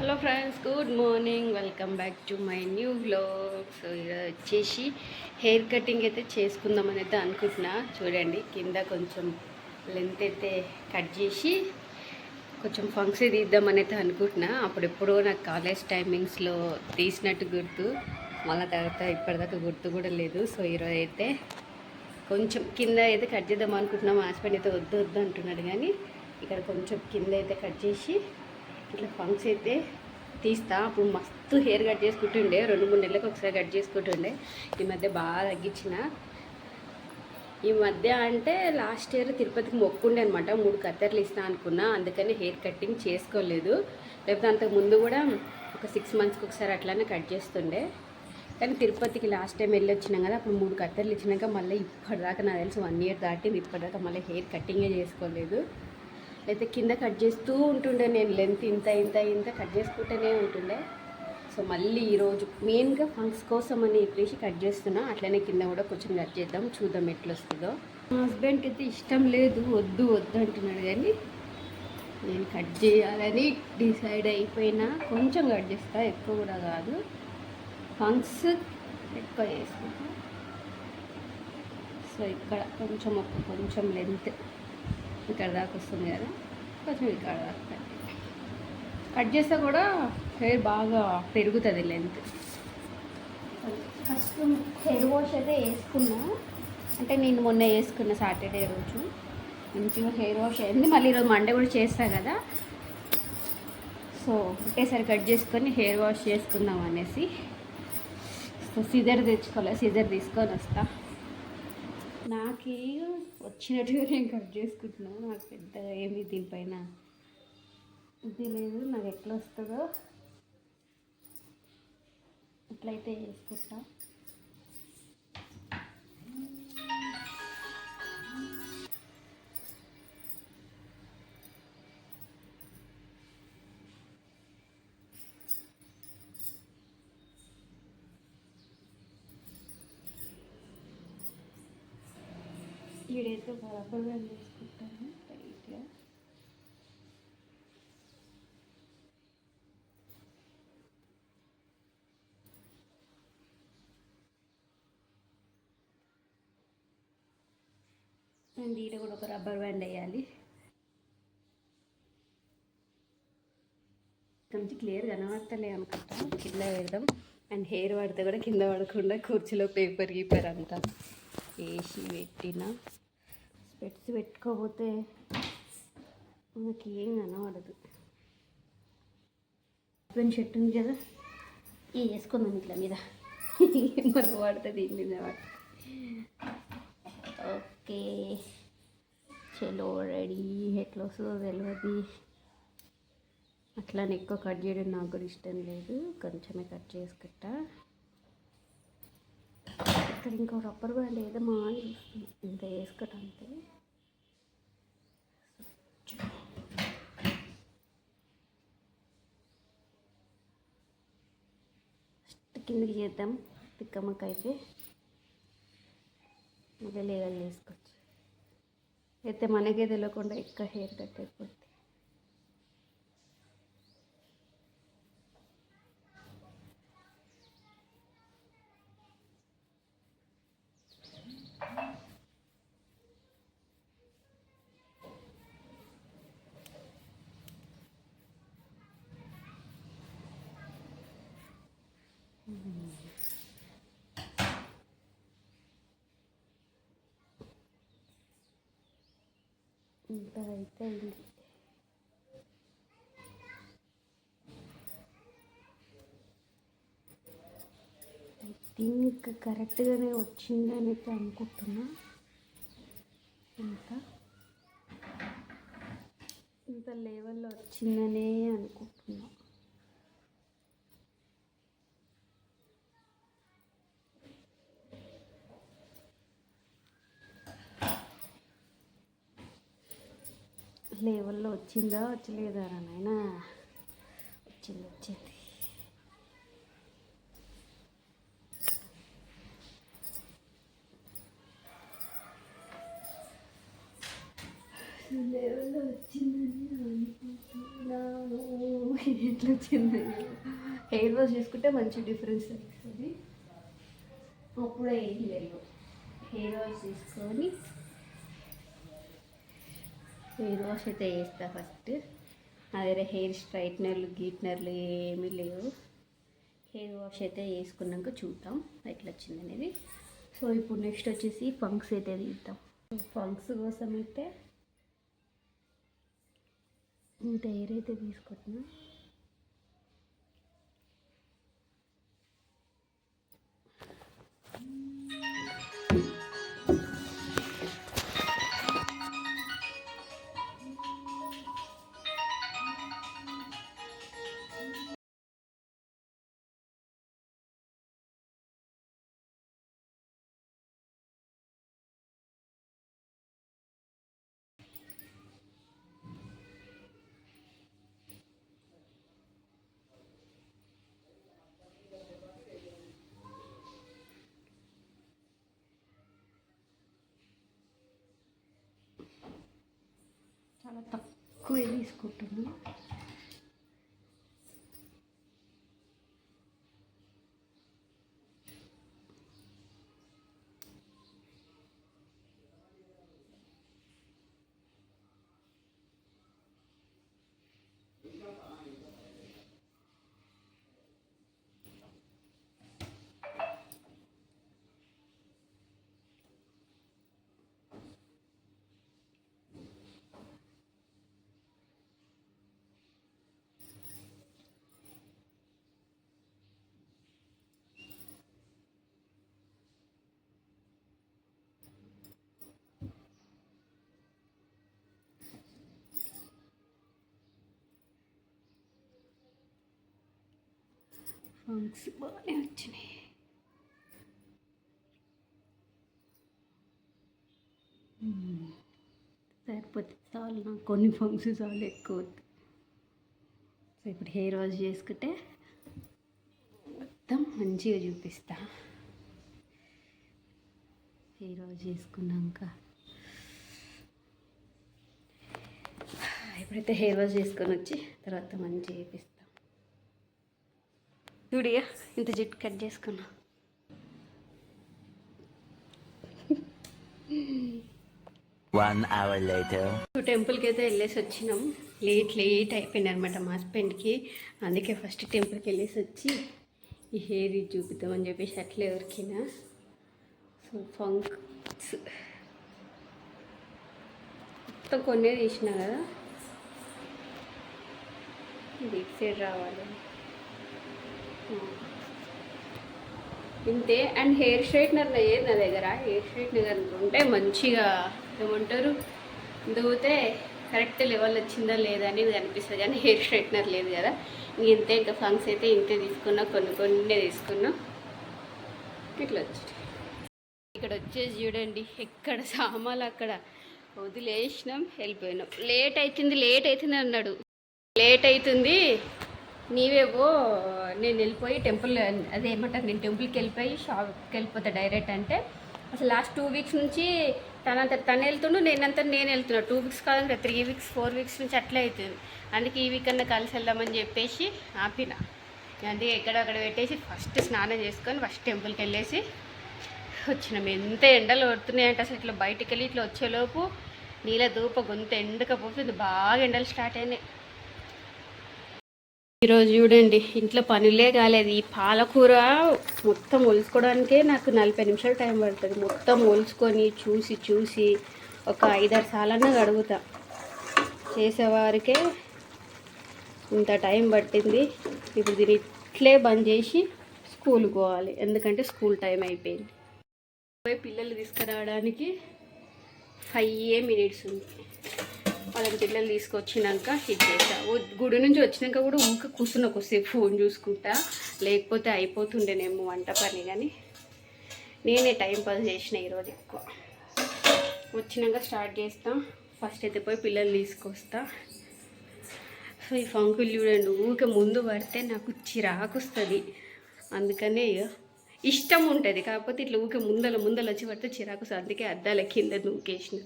Hello friends, good morning. Welcome back to my new vlog. So ఇలా వచ్చేసి hair cutting అయితే చేసుకుందామని అయితే అనుకుంటున్నా. చూడండి, కింద కొంచెం లెంత్ అయితే కట్ చేసి కొంచెం ఫంక్షన్ తీద్దామని అయితే అనుకుంటున్నా. అప్పుడెప్పుడో నాకు కాలేజ్ టైమింగ్స్లో తీసినట్టు గుర్తు, మళ్ళీ తర్వాత ఇప్పటిదాకా గుర్తు కూడా లేదు. సో ఈరోజు అయితే కొంచెం కింద అయితే కట్ చేద్దాం అనుకుంటున్నాం. మా హస్బెండ్ అయితే వద్దు వద్దు అంటున్నాడు, కానీ ఇక్కడ కొంచెం కింద అయితే కట్ చేసి ఇట్లా ఫంక్స్ అయితే తీస్తా. అప్పుడు మస్తు హెయిర్ కట్ చేసుకుంటుండే, 2-3 నెలలకు ఒకసారి కట్ చేసుకుంటుండే. ఈ మధ్య బాగా తగ్గించిన. ఈ మధ్య అంటే లాస్ట్ ఇయర్ తిరుపతికి మొక్కుండే అనమాట, 3 కత్తెరలు ఇస్తా అనుకున్నా, అందుకని హెయిర్ కటింగ్ చేసుకోలేదు. లేకపోతే అంతకు ముందు కూడా ఒక 6 మంత్స్కి ఒకసారి అట్లానే కట్ చేస్తుండే. కానీ తిరుపతికి లాస్ట్ టైం వెళ్ళి వచ్చినాం కదా, అప్పుడు 3 కత్తెరలు ఇచ్చినాక మళ్ళీ ఇప్పటిదాకా నాకు తెలిసి 1 ఇయర్ దాటింది, ఇప్పటిదాకా మళ్ళీ హెయిర్ కటింగే చేసుకోలేదు. అయితే కింద కట్ చేస్తూ ఉంటుండే, నేను లెంత్ ఇంత ఇంత ఇంత కట్ చేసుకుంటూనే ఉంటుండే. సో మళ్ళీ ఈరోజు మెయిన్గా ఫంక్స్ కోసం అని చెప్పేసి కట్ చేస్తున్నా. అట్లనే కింద కూడా కొంచెం కట్ చేద్దాం, చూద్దాం ఎట్లా వస్తుందో. మా హస్బెండ్కి అయితే ఇష్టం లేదు, వద్దు వద్దు అంటున్నాడు, కానీ నేను కట్ చేయాలని డిసైడ్ అయిపోయినా. కొంచెం కట్ చేస్తా, ఎక్కువ కూడా కాదు. ఫంక్స్ ఎక్కువ చేసుకుంటా. సో ఇక్కడ కొంచెం లెంత్ ఇక్కడ దాకా వస్తుంది కదా, కొంచెం ఇక్కడ దాకా కట్ చేస్తే కూడా హెయిర్ బాగా పెరుగుతుంది లెంత్. ఫస్ట్ హెయిర్ వాష్ అయితే వేసుకున్నా, అంటే నేను మొన్న వేసుకున్న సాటర్డే రోజు మంచిగా హెయిర్ వాష్ అయింది. మళ్ళీ ఈరోజు మండే కూడా చేస్తా కదా, సో ఒకేసారి కట్ చేసుకొని హెయిర్ వాష్ చేసుకుందాం అనేసి. సో సిజర్ తెచ్చుకోవాలి, సిజర్ తీసుకొని వస్తా. నాకు వచ్చినట్టుగా నేను కట్ చేసుకుంటున్నాను. నాకు పెద్దగా ఏమీ దీనిపైన ఇది లేదు. నాకు ఎట్లా వస్తుందో అట్లయితే చేసుకుంటా. ఈడైతే బరాబర్గా చేసుకుంటాను టైట్గా. అండ్ ఈడ కూడా ఒక రబ్బర్ బ్యాండ్ వేయాలి, కొంచెం క్లియర్ కనబడతలే అనుకుంటా. కింద వేద్దాం. అండ్ హెయిర్ పడితే కూడా కింద పడకుండా కుర్చీలో పేపర్ గీపర్ అంతా వేసి పెట్టిన. స్పెట్స్ పెట్టుకోకపోతే మనకి ఏం కనబడదు. హస్బెండ్ షర్ట్ ఉంది కదా, ఈ వేసుకుందాం ఇట్లా మీద, మనకు పడుతుంది దీని మీద పడుతుంది. ఓకే, చలో రెడీ. ఎట్లా వస్తుందో తెలియదు. అట్లానే ఎక్కువ కట్ చేయడం నాకు కూడా ఇష్టం లేదు, కొంచెమే కట్ చేసుకుంటా. ఇక్కడ ఇంకో రబ్బర్ బ్యాండ్ ఏదమ్మా అని ఇంత వేసుకోవటం అంతే. ఫస్ట్ కిందకి చేద్దాం, తిక్కమ్మకి అయితే మళ్ళీ లేవల్ చేసుకోవచ్చు. అయితే మనకే తెలియకుండా ఎక్కువ హెయిర్ కట్ అయిపోతుంది. ఇంత అయితే అయింది. ఐ థింక్ కరెక్ట్గానే వచ్చిందని అయితే అనుకుంటున్నా. ఇంత లెవెల్లో వచ్చిందనే అనుకుంటున్నా. లెవెల్లో వచ్చిందా వచ్చలేదా నాయనా? వచ్చింది. లెవెల్లో వచ్చిందని అనుకుంటున్నాను. ఇట్లా వచ్చింది. హెయిర్ వాష్ చేసుకుంటే మంచి డిఫరెన్స్ తెలుస్తుంది. అప్పుడే ఏం లేదు. హెయిర్ వాష్ చేసుకొని హెయిర్ వాష్ అయితే చేస్తా ఫస్ట్. నా దగ్గర హెయిర్ స్ట్రైట్నర్లు గీట్నర్లు ఏమీ లేవు. హెయిర్ వాష్ అయితే వేసుకున్నాక చూద్దాం ఎట్లా వచ్చింది అనేది. సో ఇప్పుడు నెక్స్ట్ వచ్చేసి ఫంక్స్ అయితే తీద్దాం. ఫంక్స్ కోసం అయితే ఇంత హెయిర్ అయితే తీసుకుంటున్నా. చాలా తక్కువ తీసుకుంటున్నాను. ఫంక్స్ బాగానే వచ్చినాయి. సరిపోతే చాలు, నాకు కొన్ని ఫంక్స్ చాలు, ఎక్కువ వద్దు. సో ఇప్పుడు హెయిర్ వాష్ చేసుకుంటే మొత్తం మంచిగా చూపిస్తా. హెయిర్ వాష్ చేసుకున్నాక ఇప్పుడైతే హెయిర్ వాష్ చేసుకొని వచ్చి తర్వాత మంచిగా చూపిస్తా. చూడియా ఇంత జుట్టు కట్ చేసుకున్నా. టెంపుల్కి అయితే వెళ్ళేసి వచ్చినాం. లేట్ అయిపోయింది అనమాట మా హస్బెండ్కి. అందుకే ఫస్ట్ టెంపుల్కి వెళ్ళేసి వచ్చి ఈ హెయిర్ చూపిద్దామని చెప్పేసి అట్లే ఎవరికినా. సో ఫంక్స్ మొత్తం కొన్నే తీసినా కదా, ఇది సైడ్ రావాలి ఇంతే. అండ్ హెయిర్ స్ట్రైట్నర్ లేదు నా దగ్గర. హెయిర్ స్ట్రైట్నర్ ఉంటే మంచిగా ఏమంటారు దువ్వుతే కరెక్ట్ లెవెల్ వచ్చిందా లేదా అనేది అనిపిస్తుంది. కానీ హెయిర్ స్ట్రైట్నర్ లేదు కదా, ఇంతే. ఇంకా ఫంక్స్ అయితే ఇంతే తీసుకున్నా, కొన్ని తీసుకున్నా. ఇట్లా వచ్చి ఇక్కడ వచ్చేసి చూడండి, ఎక్కడ సామాన్లు అక్కడ వదిలేసినాం, వెళ్ళిపోయినాం. లేట్ అవుతుంది అన్నాడు. లేట్ అవుతుంది నీవేవో, నేను వెళ్ళిపోయి టెంపుల్ అదేమంటారు, నేను టెంపుల్కి వెళ్ళిపోయి షాప్కి వెళ్ళిపోతా డైరెక్ట్ అంటే, అసలు లాస్ట్ 2 వీక్స్ నుంచి తను వెళ్తుండు, నేను వెళ్తున్నా. 2 వీక్స్ కాదంటే 3 వీక్స్ 4 వీక్స్ నుంచి అట్లా అవుతుంది. అందుకే ఈ వీక్ అన్నా కలిసి వెళ్దామని చెప్పేసి ఆపిన. అందుకే ఎక్కడక్కడ పెట్టేసి ఫస్ట్ స్నానం చేసుకొని ఫస్ట్ టెంపుల్కి వెళ్ళేసి వచ్చినాం. ఎంత ఎండలు పడుతున్నాయంటే అసలు ఇట్లా బయటికి వెళ్ళి ఇట్లా వచ్చేలోపు నీళ్ళ దూప గొంత ఎండకపోతుంది. బాగా ఎండలు స్టార్ట్ అయినాయి. ఈరోజు చూడండి ఇంట్లో పనులే కాలేదు. ఈ పాలకూర మొత్తం ఒలుచుకోవడానికే నాకు 40 నిమిషాలు టైం పడుతుంది. మొత్తం ఒలుచుకొని చూసి ఒక 5-6 సార్లన్నా కడుగుతా. చేసేవారికే ఇంత టైం పట్టింది. ఇప్పుడు దీన్ని ఇట్లే బంద్ చేసి స్కూల్కి పోవాలి, ఎందుకంటే స్కూల్ టైం అయిపోయింది. పిల్లలు తీసుకురావడానికి 5 మినిట్స్ ఉంది. వాళ్ళకి పిల్లలు తీసుకొచ్చినాక ఇది చేస్తా. గుడి నుంచి వచ్చినాక కూడా కూర్చున్న కొద్దిసేపు ఫోన్ చూసుకుంటా, లేకపోతే అయిపోతుండేనేమో వంట పని. కానీ నేనే టైం పాస్ చేసిన ఈరోజు ఎక్కువ. వచ్చినాక స్టార్ట్ చేస్తా. ఫస్ట్ అయితే పోయి పిల్లలు తీసుకొస్తా. సో ఈ ఫంకులు చూడండి, ఊరికే ముందు పడితే నాకు చిరాకు వస్తుంది. అందుకనే ఇష్టం ఉంటుంది, కాకపోతే ఇట్లా ఊరికే ముందల వచ్చి పడితే చిరాకు వస్తుంది. అందుకే అద్దాల కింద నూకేసిన.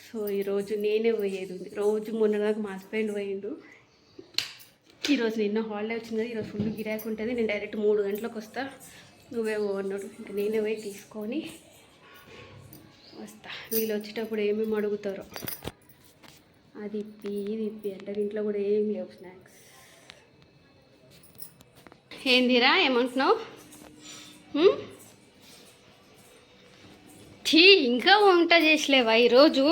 సో ఈరోజు నేనే పోయేది ఉంది. రోజు మొన్న నాకు మా హస్బెండ్ పోయిండు. ఈరోజు నిన్న హాలిడే వచ్చింది కదా, ఈరోజు ఫుల్ గిరాకు ఉంటుంది. నేను డైరెక్ట్ 3 గంటలకు వస్తా, నువ్వే అన్నాడు. ఇంకా నేనే పోయి తీసుకొని వస్తా. వీళ్ళు వచ్చేటప్పుడు ఏమేమి అడుగుతారో అది ఇది ఇప్పి అంటే ఇంట్లో కూడా ఏం లేవు స్నాక్స్. ఏందిరా ఏమంటున్నావు? ఇంకా వంట చేసలేవా ఈరోజు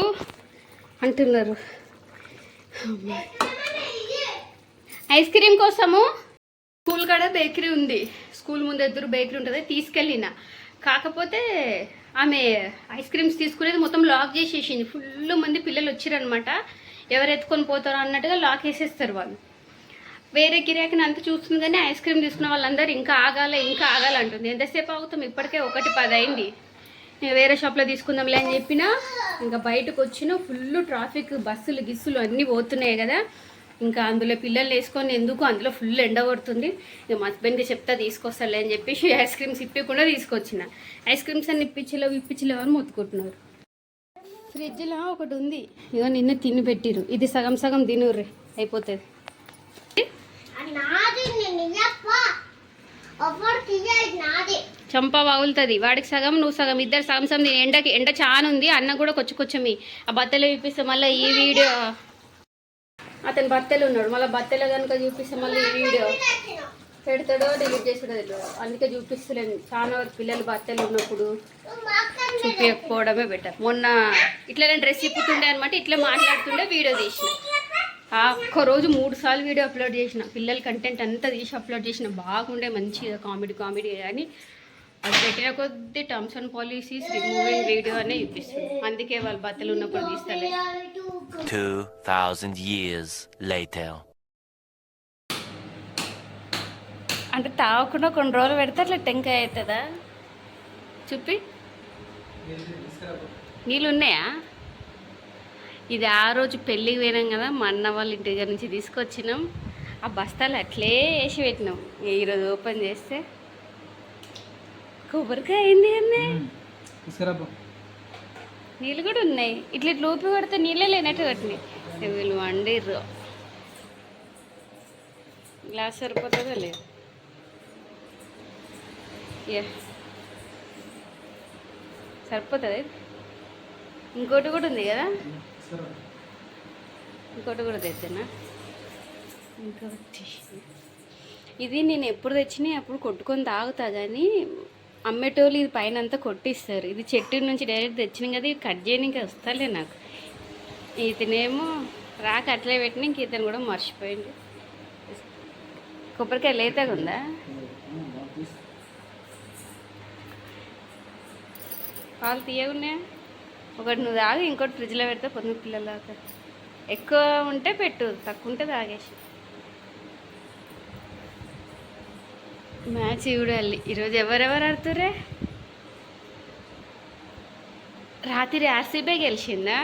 అంటున్నారు. ఐస్ క్రీమ్ కోసము స్కూల్ కాడ బేకరీ ఉంది, స్కూల్ ముందు ఎదురు బేకరీ ఉంటుంది, తీసుకెళ్ళిన. కాకపోతే ఆమె ఐస్ క్రీమ్స్ తీసుకునేది మొత్తం లాక్ చేసేసింది. ఫుల్ మంది పిల్లలు వచ్చారనమాట, ఎవరు ఎత్తుకొని పోతారో అన్నట్టుగా లాక్ వేసేస్తారు వాళ్ళు. వేరే గిరాకీని అంతా చూస్తుంది కానీ ఐస్ క్రీమ్ తీసుకున్న వాళ్ళందరూ ఇంకా ఆగాలంటుంది. ఎంతసేపు ఆగుతాం, ఇప్పటికే 1:10 అయింది. నేను వేరే షాప్లో తీసుకుందాంలే అని చెప్పినా. ఇంకా బయటకు వచ్చిన ఫుల్ ట్రాఫిక్, బస్సులు గిస్సులు అన్నీ పోతున్నాయి కదా. ఇంకా అందులో పిల్లలు వేసుకొని ఎందుకు, అందులో ఫుల్ ఎండ కొడుతుంది. ఇక మా హస్బెండ్కి చెప్తా తీసుకొస్తాలే అని చెప్పేసి ఐస్ క్రీమ్స్ ఇప్పకుండా తీసుకొచ్చిన. ఐస్ క్రీమ్స్ అన్ని ఇప్పించలేవు అని మొత్తుకుంటున్నారు. ఫ్రిడ్జ్లో ఒకటి ఉంది, ఇక నిన్న తిని పెట్టిరు. ఇది సగం సగం తినుర్రి అయిపోతుంది. చంప పగులుతుంది, వాడికి సగం నువ్వు సగం, ఇద్దరు సగం సగం తిని. ఎండ చాలా ఉంది. అన్న కూడా కొంచెం ఆ బత్తలు చూపిస్తే మళ్ళీ ఈ వీడియో, అతను బత్తలు ఉన్నాడు, మళ్ళీ బత్తలు కనుక చూపిస్తే మళ్ళీ ఈ వీడియో పెడతాడో డిలీట్ చేసాడో తెలియదు. అందుకే చూపిస్తలేను. చాలా వరకు పిల్లలు బత్తలు ఉన్నప్పుడు చూపించకపోవడమే బెటర్. మొన్న ఇట్లా డ్రెస్ ఇప్పుతుండే అనమాట, ఇట్లా మాట్లాడుతుండే వీడియో తీసిన. ఒక్కరోజు 3 సార్లు వీడియో అప్లోడ్ చేసిన, పిల్లల కంటెంట్ అంతా తీసి అప్లోడ్ చేసిన. బాగుండే మంచిగా కామెడీ కానీ అది పెట్టిన కొద్దీ terms and policies removing video అనే చూపిస్తుంది. అందుకే వాళ్ళు బట్టలు ఉన్నప్పుడు తీస్తారు. 2000 years later. అంటే తాగకుండా కొన్ని రోజులు పెడితే అట్లా టెంకాయ అవుతుందా? చూపి, నీళ్ళు ఉన్నాయా? ఇది ఆ రోజు పెళ్ళికి పోయినాం కదా, మా అన్న వాళ్ళ ఇంటి దగ్గర నుంచి తీసుకొచ్చినాం. ఆ బస్తాలు అట్లే వేసి పెట్టినాం. ఈరోజు ఓపెన్ చేస్తే కొబ్బరికాయ అయింది అన్నీ, నీళ్ళు కూడా ఉన్నాయి. ఇట్లా లోపి పడితే నీళ్ళే లేనట్టు కట్టినాయి. వీళ్ళు వండిర్రు. గ్లాస్ సరిపోతుందో లేదు. సరిపోతుంది. ఇంకోటి కూడా ఉంది కదా, ఇంకోటి కూడా తెచ్చానా. ఇంకోటి ఇది నేను ఎప్పుడు తెచ్చినా అప్పుడు కొట్టుకొని తాగుతా, కానీ అమ్మేటోళ్ళు ఇది పైన అంతా కొట్టిస్తారు. ఇది చెట్టు నుంచి డైరెక్ట్ తెచ్చినాం కదా, ఇది కట్ చేయడానికి వస్తలే నాకు. ఇతనేమో రాక అట్లే పెట్టిన, ఇంక ఇతను కూడా మర్చిపోయింది. కొబ్బరికాయ లేతగా ఉందా? పాలు తీయగున్నాయా? ఒకటి నువ్వు తాగు, ఇంకోటి ఫ్రిడ్జ్లో పెడితే పొద్దున్న పిల్లలు తాగుతారు. ఎక్కువ ఉంటే పెట్టు, తక్కువ ఉంటే తాగేసి. మ్యాచ్ చూడాలి ఈరోజు. ఎవరెవరు ఆడుతురే? రాత్రి ఆర్సీబీ గెలిచిందా?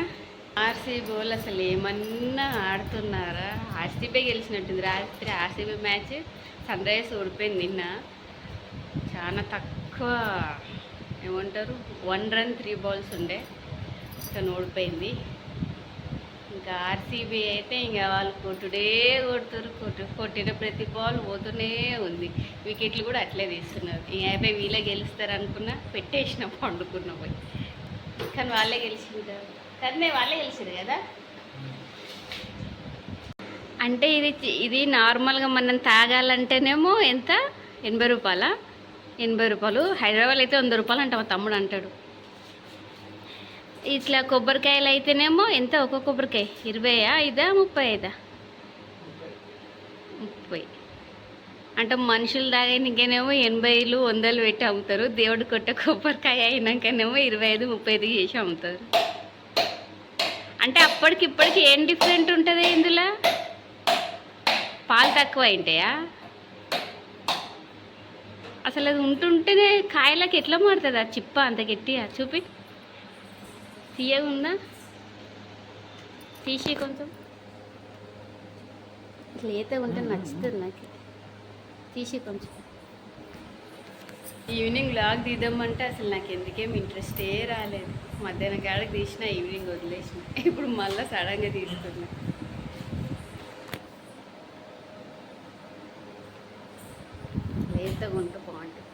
ఆర్సీబీ వాళ్ళు అసలు ఏమన్నా ఆడుతున్నారా? ఆర్సీబీ గెలిచినట్టుంది. రాత్రి ఆర్సీబీ మ్యాచ్ సన్ రైజర్స్ ఓడిపోయింది నిన్న. చాలా తక్కువ ఏమంటారు 1 run 3 balls ఉండే, కానీ ఓడిపోయింది. ఇంకా ఆర్సీబీ అయితే ఇంకా వాళ్ళు కొడుతారు, కొట్టిన ప్రతి బాల్ పోతూనే ఉంది. వికెట్లు కూడా అట్లే తీస్తున్నారు. ఇంక అయిపోయి వీళ్ళే గెలుస్తారు అనుకున్నా, పెట్టేసిన పండుకున్న పోయి. కానీ వాళ్ళే గెలిచింటారు కానీ వాళ్ళే గెలిచారు కదా. అంటే ఇది నార్మల్గా మనం తాగాలంటేనేమో ఎంత, 80 రూపాయలా? 80 రూపాయలు. హైదరాబాద్ అయితే 100 రూపాయలు అంట, మా తమ్ముడు అంటాడు. ఇట్లా కొబ్బరికాయలు అయితేనేమో ఎంత, ఒక కొబ్బరికాయ 25 35? 30. అంటే మనుషులు తాగేనికేనేమో 80లు 100లు పెట్టి అమ్ముతారు. దేవుడు కొట్టే కొబ్బరికాయ అయినాకనేమో 25 35 చేసి అమ్ముతారు. అంటే అప్పటికిప్పటికి ఏం డిఫరెంట్ ఉంటుంది ఇందులో? పాలు తక్కువ అయింటాయా? అసలు అది ఉంటుంటేనే కాయలకి ఎట్లా మారుతుంది ఆ చిప్ప అంత గట్టిగా? చూపి, తీయగుందా? తీసి కొంచెం లేత ఉంటే నచ్చుతుంది నాకు. తీసి కొంచెం. ఈవినింగ్ వ్లాగ్ తీద్దామంటే అసలు నాకు ఎందుకేం ఇంట్రెస్టే రాలేదు. మధ్యాహ్నం కాడకి తీసిన, ఈవినింగ్ వదిలేసిన. ఇప్పుడు మళ్ళీ సడన్గా తీస్తున్నా. మెత్తగా ఉంటే బాగుంటుంది.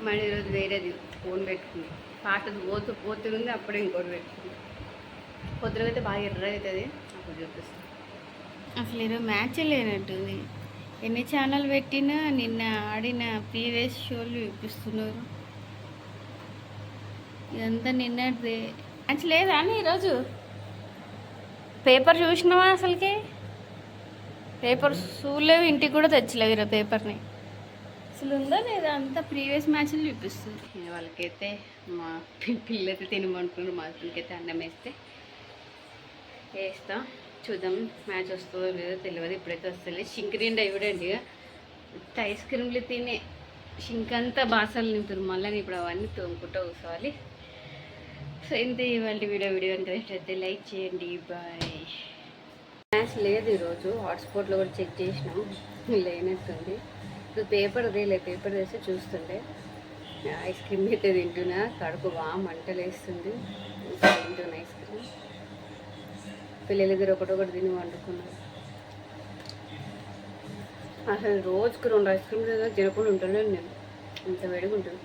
మళ్ళీ ఈరోజు వేరేది ఫోన్ పెట్టుకుంది, పాతది పోతుంది అప్పుడే ఇంకోటి పెట్టుకుంది. పొద్దున అయితే బాగా ఎర్ర అవుతుంది, అప్పుడు చూపిస్తుంది. అసలు ఈరోజు మ్యాచ్ లేనట్టుంది. ఎన్ని ఛానల్ పెట్టినా నిన్న ఆడిన ప్రీవియస్ షోలు చూపిస్తున్నారు. ఇదంతా నిన్నటిదే. మ్యాచ్ లేదా అని ఈరోజు పేపర్ చూసినావా? అసలుకి పేపర్ చూడలేవు, ఇంటికి కూడా తెచ్చలేవు ఈరోజు పేపర్ని. అసలు ఉందా లేదా అంతా ప్రీవియస్ మ్యాచ్లు చూపిస్తుంది. వాళ్ళకైతే మా పిల్లలైతే తినమనుకున్నారు, మా హస్బెండ్కి అన్నం వేస్తా. చూద్దాం మ్యాచ్ వస్తుందో లేదో తెలియదు. ఇప్పుడైతే వస్తలే. షింక్ నిండా ఇవ్వడండి, ఇక ఐస్ క్రీమ్లు తినే షింక్ అంతా బాసలు నింపారు. మళ్ళీ ఇప్పుడు అవన్నీ తోముకుంటూ కూర్చోవాలి. సో ఇంత ఇవాళ వీడియో ఇంట్రెస్ట్ అయితే లైక్ చేయండి. బాయ్. మ్యాచ్ లేదు ఈరోజు, హాట్స్పాట్లో కూడా చెక్ చేసినాం, లేనట్టుంది. ఇప్పుడు పేపర్ పేపర్ వేస్తే చూస్తుండే. ఐస్ క్రీమ్ అయితే తింటున్నా, కడుపు బాగా మంటలు వేస్తుంది. తింటున్నా ఐస్ క్రీమ్. పిల్లల దగ్గర ఒకటొకటి తిని వండుకున్నారు. అసలు రోజుకు 2 ఐస్ క్రీమ్స్ తినకుండా ఉంటున్నాను నేను, ఇంత వేడిగా ఉంటుంది.